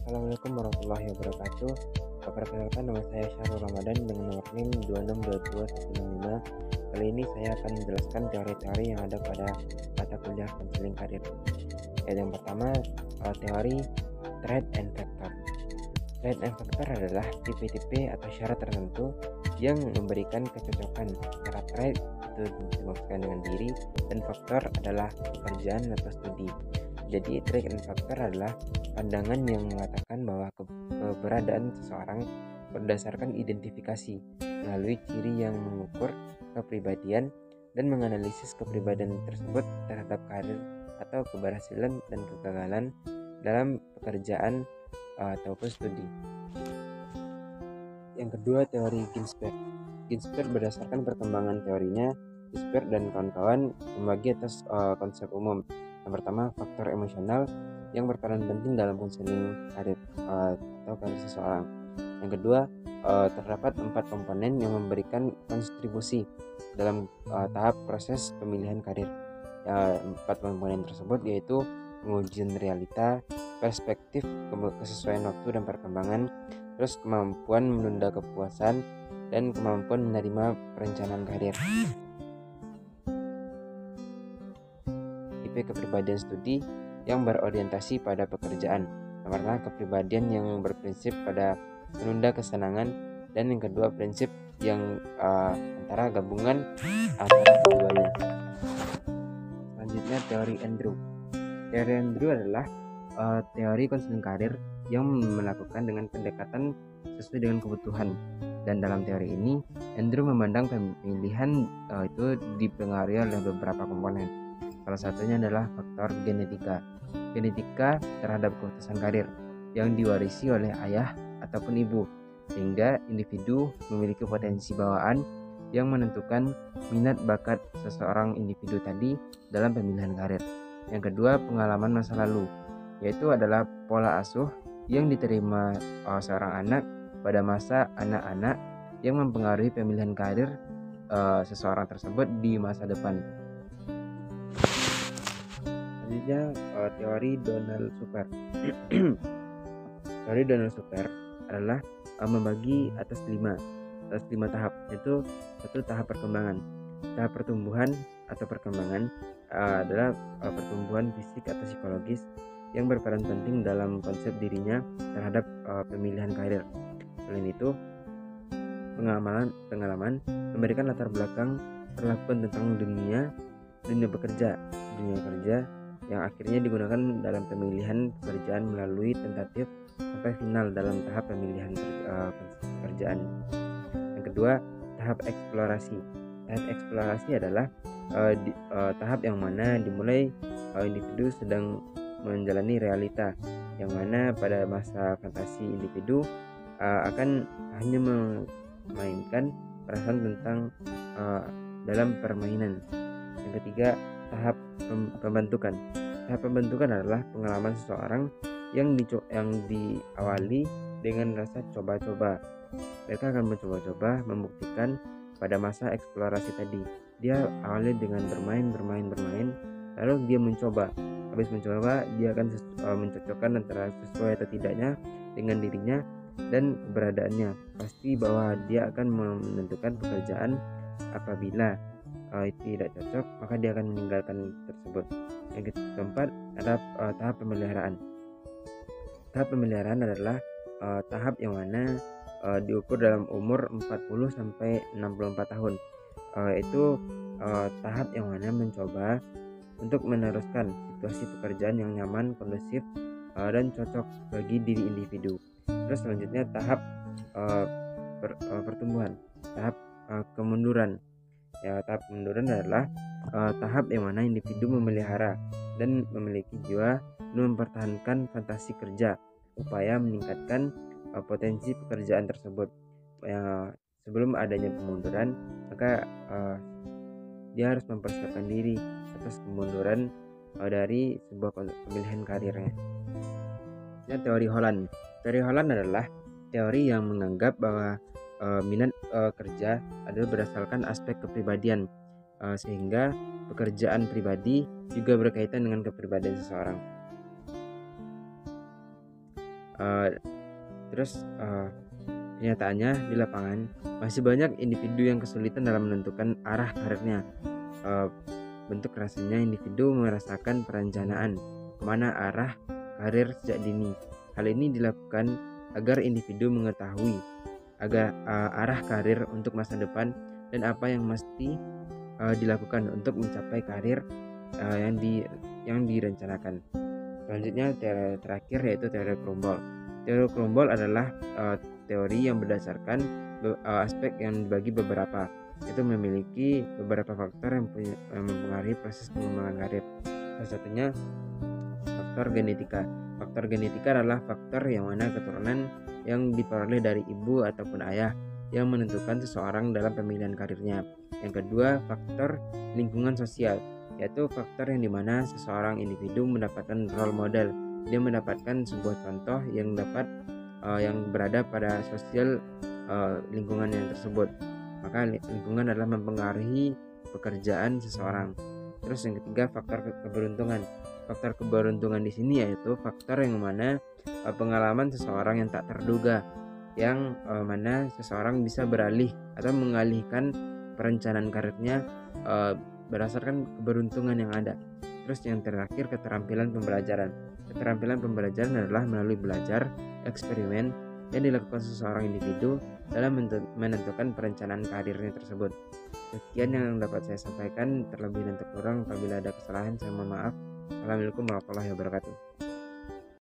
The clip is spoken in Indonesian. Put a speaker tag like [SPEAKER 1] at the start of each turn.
[SPEAKER 1] Assalamualaikum warahmatullahi wabarakatuh. Perkenalkan, nama saya Syahrul Ramadan dengan nomor NIM 2622165. Kali ini saya akan menjelaskan teori-teori yang ada pada mata kuliah konseling karir. Yang pertama, teori Trait and Factor. Trait and Factor adalah tipe-tipe atau syarat tertentu yang memberikan kecocokan. Secara trait itu dimaksudkan dengan diri, dan faktor adalah pekerjaan atau studi. Jadi trait and factor adalah pandangan yang mengatakan bahwa keberadaan seseorang berdasarkan identifikasi melalui ciri yang mengukur kepribadian dan menganalisis kepribadian tersebut terhadap karir atau keberhasilan dan kegagalan dalam pekerjaan ataupun studi. Yang kedua, teori Ginsberg. Ginsberg berdasarkan perkembangan teorinya, Ginsberg dan kawan-kawan membagi atas konsep umum. Yang pertama, faktor emosional yang berperan penting dalam konseling karir atau karir seseorang. Yang kedua, terdapat 4 komponen yang memberikan kontribusi dalam tahap proses pemilihan karir. 4 komponen tersebut yaitu pengujian realita, perspektif, kesesuaian waktu dan perkembangan, terus kemampuan menunda kepuasan, dan kemampuan menerima perencanaan karir. Tipe kepribadian studi yang berorientasi pada pekerjaan. Yang pertama, kepribadian yang berprinsip pada menunda kesenangan, dan yang kedua, prinsip yang antara gabungan antara keduanya. Selanjutnya, teori Andrew. Teori Andrew adalah teori konseling karir yang melakukan dengan pendekatan sesuai dengan kebutuhan. Dan dalam teori ini, Andrew memandang pemilihan itu dipengaruhi oleh beberapa komponen. Salah satunya adalah faktor genetika. Genetika terhadap keputusan karir yang diwarisi oleh ayah ataupun ibu, sehingga individu memiliki potensi bawaan yang menentukan minat bakat seseorang individu tadi dalam pemilihan karir. Yang kedua, pengalaman masa lalu, yaitu adalah pola asuh yang diterima seorang anak pada masa anak-anak yang mempengaruhi pemilihan karir seseorang tersebut di masa depan. Selanjutnya, teori Donald Super. Teori Donald Super adalah membagi atas 5 tahap, yaitu satu, tahap perkembangan. Tahap pertumbuhan atau perkembangan adalah pertumbuhan fisik atau psikologis yang berperan penting dalam konsep dirinya terhadap pemilihan karir. Selain itu, pengalaman memberikan latar belakang perlakuan tentang dunia kerja yang akhirnya digunakan dalam pemilihan pekerjaan melalui tentatif sampai final dalam tahap pemilihan pekerjaan. Yang kedua, tahap eksplorasi. Tahap eksplorasi adalah tahap yang mana dimulai individu sedang menjalani realita, yang mana pada masa fantasi individu akan hanya memainkan perasaan tentang dalam permainan. Yang ketiga, tahap pembentukan. Tahap pembentukan adalah pengalaman seseorang yang diawali dengan rasa coba-coba. Mereka akan mencoba-coba membuktikan pada masa eksplorasi tadi. Dia awalnya dengan bermain, lalu dia mencoba. Habis mencoba, dia akan mencocokkan antara sesuai atau tidaknya dengan dirinya dan keberadaannya. Pasti bahwa dia akan menentukan pekerjaan. Apabila itu tidak cocok, maka dia akan meninggalkan tersebut. Yang keempat adalah tahap pemeliharaan. Tahap pemeliharaan adalah tahap yang mana diukur dalam umur 40 sampai 64 tahun. Itu tahap yang mana mencoba untuk meneruskan situasi pekerjaan yang nyaman, kondusif, dan cocok bagi diri individu. Terus selanjutnya, tahap pertumbuhan, tahap kemunduran. Tahap kemunduran adalah tahap yang mana individu memelihara dan memiliki jiwa mempertahankan fantasi kerja, upaya meningkatkan potensi pekerjaan tersebut. Sebelum adanya kemunduran, maka dia harus mempersiapkan diri atas kemunduran dari sebuah pemilihan karirnya. Teori Holland. Teori Holland adalah teori yang menganggap bahwa minat kerja adalah berdasarkan aspek kepribadian, sehingga pekerjaan pribadi juga berkaitan dengan kepribadian seseorang. Uh, terus kenyataannya di lapangan masih banyak individu yang kesulitan dalam menentukan arah karirnya. Bentuk rasanya individu merasakan perencanaan kemana arah karir sejak dini. Hal ini dilakukan agar individu mengetahui arah karir untuk masa depan dan apa yang mesti dilakukan untuk mencapai karir yang direncanakan. Selanjutnya teori terakhir yaitu teori Krumbol. Teori Krumbol adalah teori yang berdasarkan aspek yang dibagi beberapa, itu memiliki beberapa faktor yang mempengaruhi proses pengembangan karir. Salah satunya faktor genetika. Faktor genetika adalah faktor yang mana keturunan yang diperoleh dari ibu ataupun ayah yang menentukan seseorang dalam pemilihan karirnya. Yang kedua, faktor lingkungan sosial, yaitu faktor yang dimana seseorang individu mendapatkan role model. Dia mendapatkan sebuah contoh yang berada pada sosial lingkungan yang tersebut. Maka lingkungan adalah mempengaruhi pekerjaan seseorang. Terus yang ketiga, faktor keberuntungan. Faktor keberuntungan di sini yaitu faktor yang mana pengalaman seseorang yang tak terduga, yang mana seseorang bisa beralih atau mengalihkan perencanaan karirnya berdasarkan keberuntungan yang ada. Terus yang terakhir, keterampilan pembelajaran. Keterampilan pembelajaran adalah melalui belajar, eksperimen yang dilakukan seseorang individu dalam menentukan perencanaan karirnya tersebut. Sekian yang dapat saya sampaikan, terlebih dan terkurang apabila ada kesalahan saya mohon maaf. Assalamualaikum warahmatullahi wabarakatuh.